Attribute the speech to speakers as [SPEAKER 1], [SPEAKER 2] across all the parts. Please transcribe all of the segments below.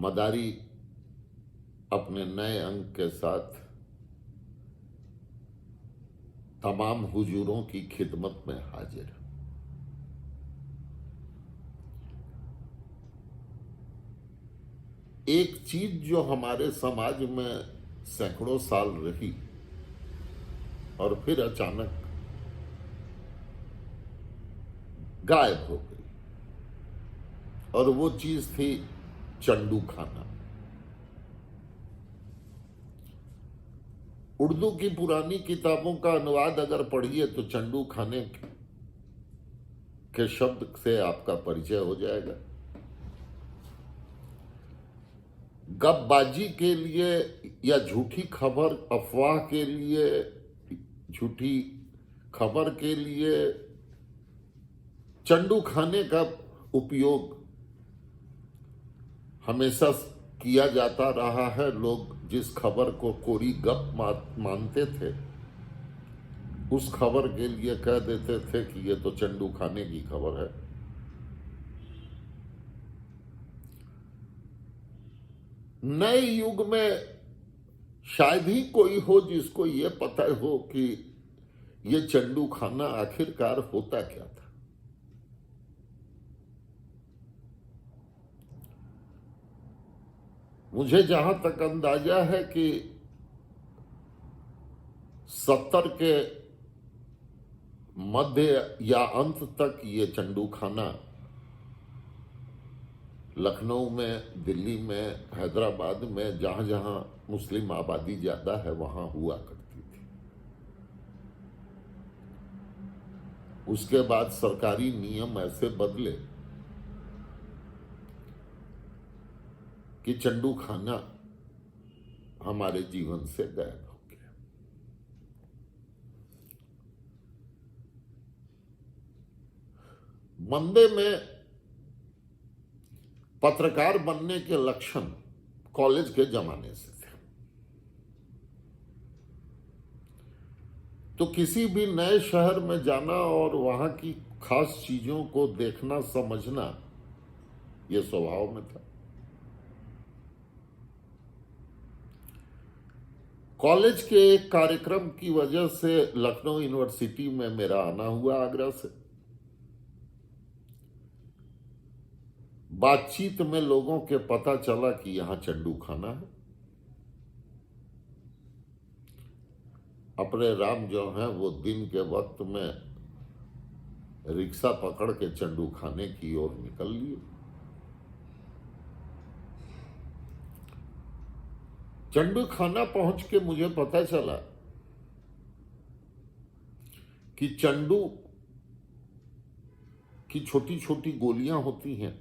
[SPEAKER 1] मदारी अपने नए अंक के साथ तमाम हुजूरों की खिदमत में हाजिर। एक चीज जो हमारे समाज में सैकड़ों साल रही और फिर अचानक गायब हो गई, और वो चीज थी चंडू खाना। उर्दू की पुरानी किताबों का अनुवाद अगर पढ़िए तो चंडू खाने के शब्द से आपका परिचय हो जाएगा। गपबाजी के लिए या झूठी खबर, अफवाह के लिए, झूठी खबर के लिए चंडू खाने का उपयोग हमेशा किया जाता रहा है। लोग जिस खबर को कोरी गप मानते थे, उस खबर के लिए कह देते थे कि ये तो चंडू खाने की खबर है। नए युग में शायद ही कोई हो जिसको ये पता हो कि ये चंडू खाना आखिरकार होता क्या था। मुझे जहां तक अंदाजा है कि 70 के मध्य या अंत तक ये चंडू खाना लखनऊ में, दिल्ली में, हैदराबाद में, जहां जहां मुस्लिम आबादी ज्यादा है वहां हुआ करती थी। उसके बाद सरकारी नियम ऐसे बदले कि चंडू खाना हमारे जीवन से गायब हो गया। मंदे में पत्रकार बनने के लक्षण कॉलेज के जमाने से थे। तो किसी भी नए शहर में जाना और वहां की खास चीजों को देखना, समझना, यह स्वभाव में था। कॉलेज के एक कार्यक्रम की वजह से लखनऊ यूनिवर्सिटी में मेरा आना हुआ आगरा से। बातचीत में लोगों के पता चला कि यहां चंडू खाना है। अपने राम जो हैं वो दिन के वक्त में रिक्शा पकड़ के चंडू खाने की ओर निकल लिए। चंडू खाना पहुंच के मुझे पता चला कि चंडू की छोटी छोटी गोलियां होती हैं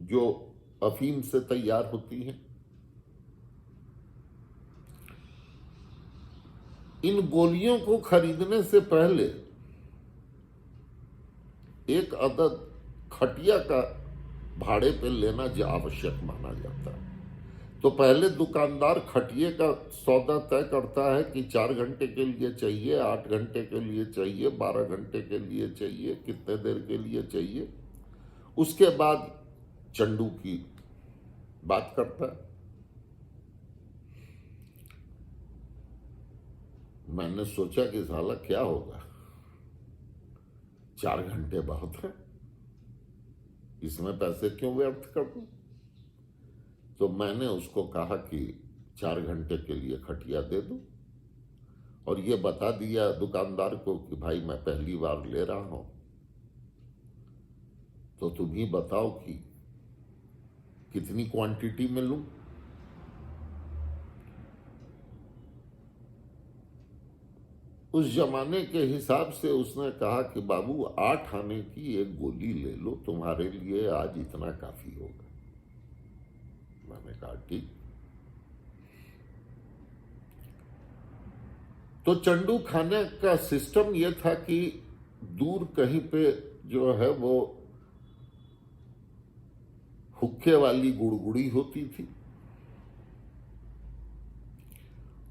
[SPEAKER 1] जो अफीम से तैयार होती हैं। इन गोलियों को खरीदने से पहले एक अदद खटिया का भाड़े पे लेना आवश्यक माना जाता है। तो पहले दुकानदार खटिये का सौदा तय करता है कि 4 घंटे के लिए चाहिए, 8 घंटे के लिए चाहिए, 12 घंटे के लिए चाहिए, कितने देर के लिए चाहिए। उसके बाद चंडू की बात करता है। मैंने सोचा कि साला क्या होगा, 4 घंटे बहुत है, इसमें पैसे क्यों व्यर्थ कर दूं। तो मैंने उसको कहा कि 4 घंटे के लिए खटिया दे दो, और ये बता दिया दुकानदार को कि भाई मैं पहली बार ले रहा हूं, तो तुम ही बताओ कि कितनी क्वांटिटी में लूं। उस जमाने के हिसाब से उसने कहा कि बाबू 8 आने की एक गोली ले लो, तुम्हारे लिए आज इतना काफी होगा। मैंने कहा ठीक। तो चंडू खाने का सिस्टम यह था कि दूर कहीं पे जो है वो हुक्के वाली गुड़गुड़ी होती थी,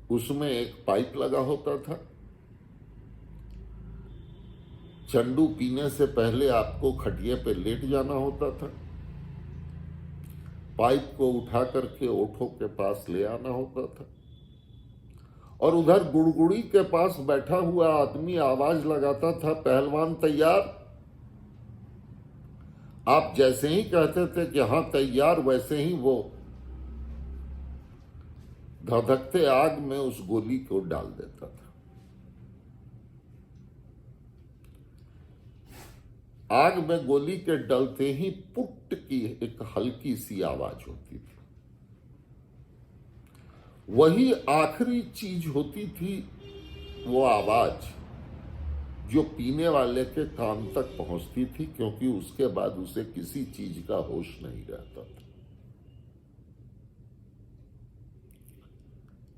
[SPEAKER 1] उसमें एक पाइप लगा होता था। चंडू पीने से पहले आपको खटिये पे लेट जाना होता था। पाइप को उठा करके ओठों के पास ले आना होता था। और उधर गुड़गुड़ी के पास बैठा हुआ आदमी आवाज लगाता था, पहलवान तैयार। आप जैसे ही कहते थे कि हाँ तैयार, वैसे ही वो धधकते आग में उस गोली को डाल देता था। आग में गोली के डलते ही पुट की एक हल्की सी आवाज होती थी। वही आखिरी चीज होती थी, वो आवाज जो पीने वाले के कान तक पहुंचती थी, क्योंकि उसके बाद उसे किसी चीज का होश नहीं रहता था।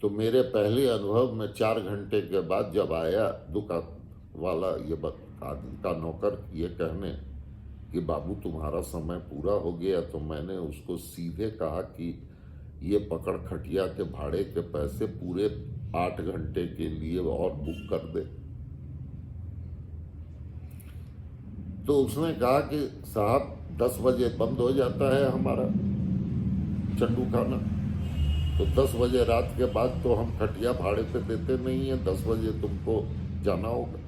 [SPEAKER 1] तो मेरे पहले अनुभव में 4 घंटे के बाद जब आया दुकान वाला, ये आदमी का नौकर, ये कहने कि बाबू तुम्हारा समय पूरा हो गया, तो मैंने उसको सीधे कहा कि ये पकड़ खटिया के भाड़े के पैसे पूरे 8 घंटे के लिए और बुक कर दे। तो उसने कहा कि साहब 10 बजे बंद हो जाता है हमारा चंडू खाना, तो 10 बजे रात के बाद तो हम खटिया भाड़े पे देते नहीं है, 10 बजे तुमको जाना होगा।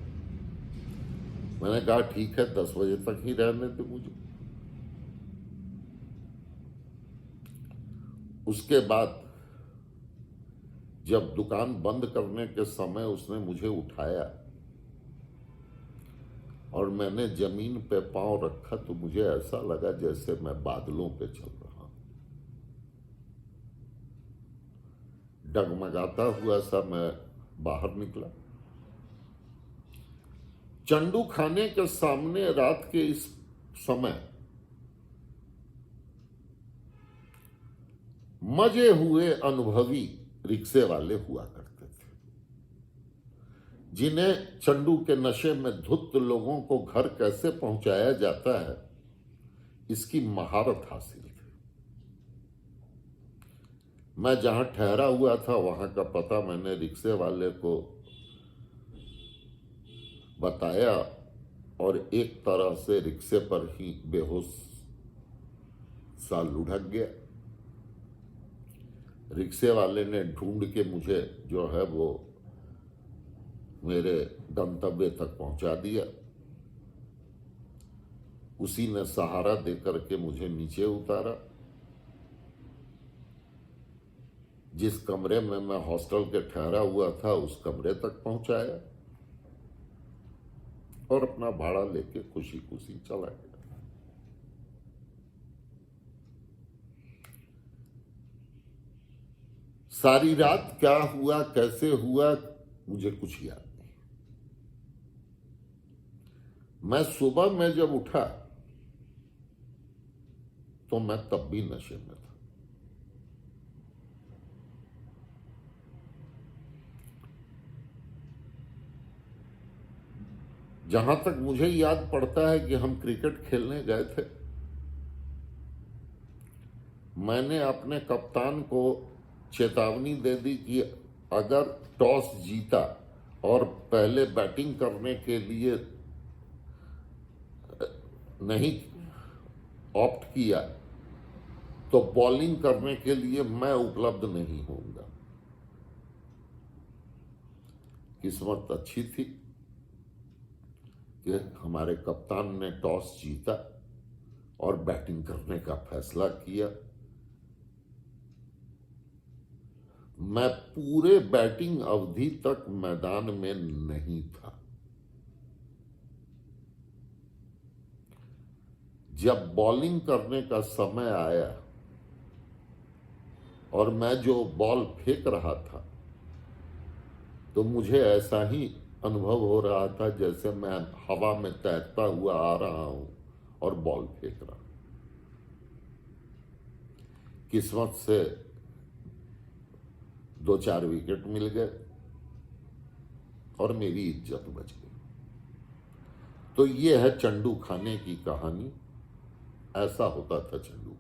[SPEAKER 1] मैंने कहा ठीक है, 10 बजे तक ही रहने दे मुझे। उसके बाद जब दुकान बंद करने के समय उसने मुझे उठाया और मैंने जमीन पे पांव रखा, तो मुझे ऐसा लगा जैसे मैं बादलों पे चल रहा हूं। डगमगाता हुआ सा मैं बाहर निकला। चंडू खाने के सामने रात के इस समय मजे हुए अनुभवी रिक्शे वाले हुआ करते थे, जिन्हें चंडू के नशे में धुत लोगों को घर कैसे पहुंचाया जाता है, इसकी महारत हासिल थी। मैं जहां ठहरा हुआ था वहां का पता मैंने रिक्शे वाले को बताया और एक तरह से रिक्शे पर ही बेहोश सा लुढ़क गया। रिक्शे वाले ने ढूंढ के मुझे जो है वो मेरे गंतव्य तक पहुंचा दिया। उसी ने सहारा देकर के मुझे नीचे उतारा। जिस कमरे में मैं हॉस्टल के ठहरा हुआ था उस कमरे तक पहुंचाया और अपना भाड़ा लेके खुशी खुशी चला गया। सारी रात क्या हुआ, कैसे हुआ, मुझे कुछ याद नहीं। मैं सुबह में जब उठा तो मैं तब भी नशे में था। जहां तक मुझे याद पड़ता है कि हम क्रिकेट खेलने गए थे। मैंने अपने कप्तान को चेतावनी दे दी कि अगर टॉस जीता और पहले बैटिंग करने के लिए नहीं ऑप्ट किया तो बॉलिंग करने के लिए मैं उपलब्ध नहीं होऊंगा। किस्मत अच्छी थी कि हमारे कप्तान ने टॉस जीता और बैटिंग करने का फैसला किया। मैं पूरे बैटिंग अवधि तक मैदान में नहीं था। जब बॉलिंग करने का समय आया और मैं जो बॉल फेंक रहा था तो मुझे ऐसा ही अनुभव हो रहा था जैसे मैं हवा में तैरता हुआ आ रहा हूं और बॉल फेंक रहा। किस्मत से 2-4 विकेट मिल गए और मेरी इज्जत बच गई। तो ये है चंडू खाने की कहानी। ऐसा होता था चंडू।